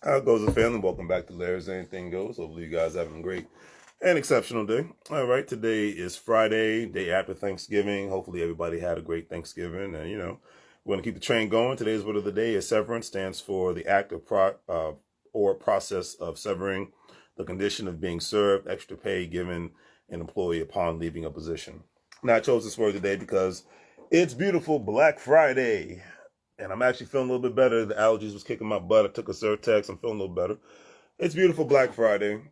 How goes the family? Welcome back to Larry's Anything Goes. Hopefully you guys are having a great and exceptional day. All right, today is Friday, day after Thanksgiving. Hopefully everybody had a great Thanksgiving. And, we're going to keep the train going. Today's word of the day is severance. Stands for the act of or process of severing the condition of being served, extra pay given an employee upon leaving a position. Now, I chose this word today because it's beautiful Black Friday. And I'm actually feeling a little bit better. The allergies was kicking my butt. I took a Zyrtex. I'm feeling a little better. It's beautiful Black Friday.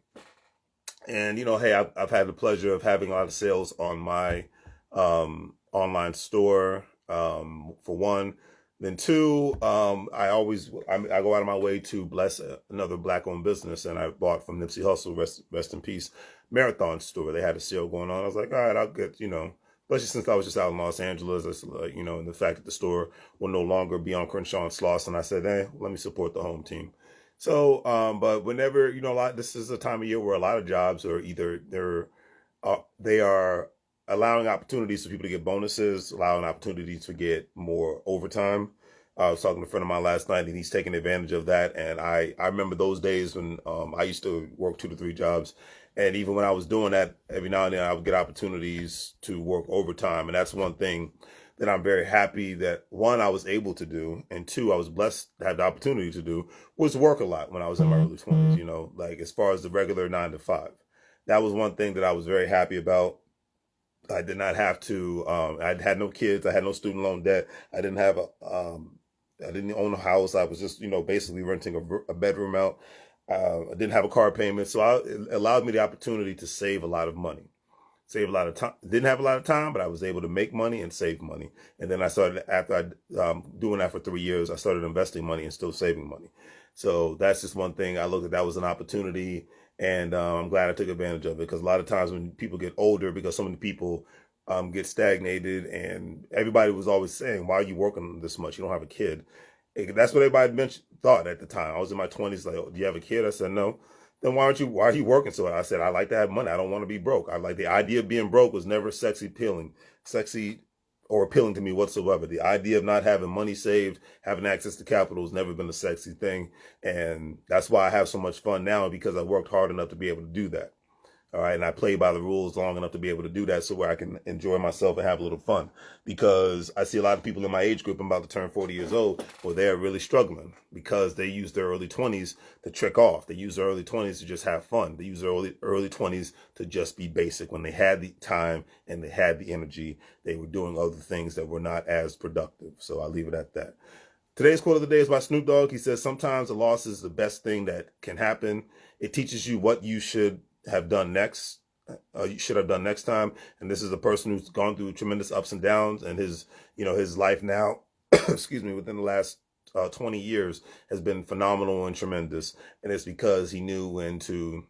And, hey, I've had the pleasure of having a lot of sales on my online store, for one. Then two, I go out of my way to bless another Black-owned business. And I bought from Nipsey Hussle, rest in peace, Marathon store. They had a sale going on. I was like, all right, I'll get, especially since I was just out in Los Angeles, and the fact that the store will no longer be on Crenshaw and Slauson, I said, let me support the home team. So, but whenever, this is a time of year where a lot of jobs are either they are allowing opportunities for people to get bonuses, allowing opportunities to get more overtime. I was talking to a friend of mine last night, and he's taking advantage of that. And I remember those days when I used to work 2 to 3 jobs. And even when I was doing that, every now and then I would get opportunities to work overtime. And that's one thing that I'm very happy that, one, I was able to do, and two, I was blessed to have the opportunity to do, was work a lot when I was in my early 20s, like as far as the regular 9 to 5. That was one thing that I was very happy about. I did not have to, I had no kids. I had no student loan debt. I didn't have I didn't own a house. I was just, basically renting a bedroom out. I didn't have a car payment. So it allowed me the opportunity to save a lot of money, save a lot of time. Didn't have a lot of time, but I was able to make money and save money. And then I started, after doing that for 3 years, I started investing money and still saving money. So that's just one thing I looked at. That was an opportunity. And I'm glad I took advantage of it, because a lot of times when people get older, because so many people get stagnated, and everybody was always saying, why are you working this much? You don't have a kid. That's what everybody thought at the time. I was in my 20s, like, oh, do you have a kid? I said, no. Then why are you working so hard? I said, I like to have money. I don't want to be broke. I like the idea of being broke was never appealing to me whatsoever. The idea of not having money saved, having access to capital has never been a sexy thing. And that's why I have so much fun now, because I worked hard enough to be able to do that. All right. And I play by the rules long enough to be able to do that, so where I can enjoy myself and have a little fun, because I see a lot of people in my age group. I'm about to turn 40 years old, where they're really struggling because they use their early 20s to trick off. They use their early 20s to just have fun. They use their early 20s to just be basic. When they had the time and they had the energy, they were doing other things that were not as productive. So I'll leave it at that. Today's quote of the day is by Snoop Dogg. He says, sometimes a loss is the best thing that can happen. It teaches you what you should have done next. You should have done next time. And this is a person who's gone through tremendous ups and downs, and his life now, excuse me, within the last 20 years has been phenomenal and tremendous. And it's because he knew when to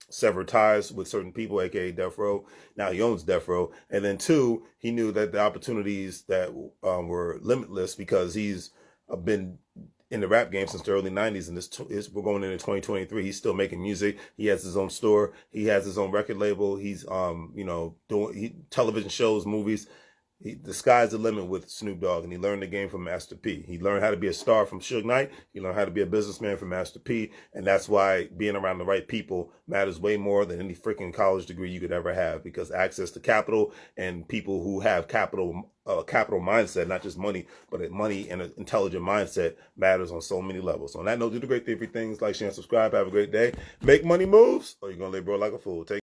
sever ties with certain people, aka Death Row. Now he owns Death Row. And then two, he knew that the opportunities that were limitless, because he's been in the rap game since the early 90s, and we're going into 2023. He's still making music. He has his own store. He has his own record label. He's doing television shows, movies. The sky's the limit with Snoop Dogg, and he learned the game from Master P. He learned how to be a star from Suge Knight. He learned how to be a businessman from Master P, and that's why being around the right people matters way more than any freaking college degree you could ever have, because access to capital and people who have capital mindset, not just money, but money and an intelligent mindset, matters on so many levels. So on that note, do the great thing, things like, share, and subscribe. Have a great day. Make money moves, or you're going to lay bro like a fool. Take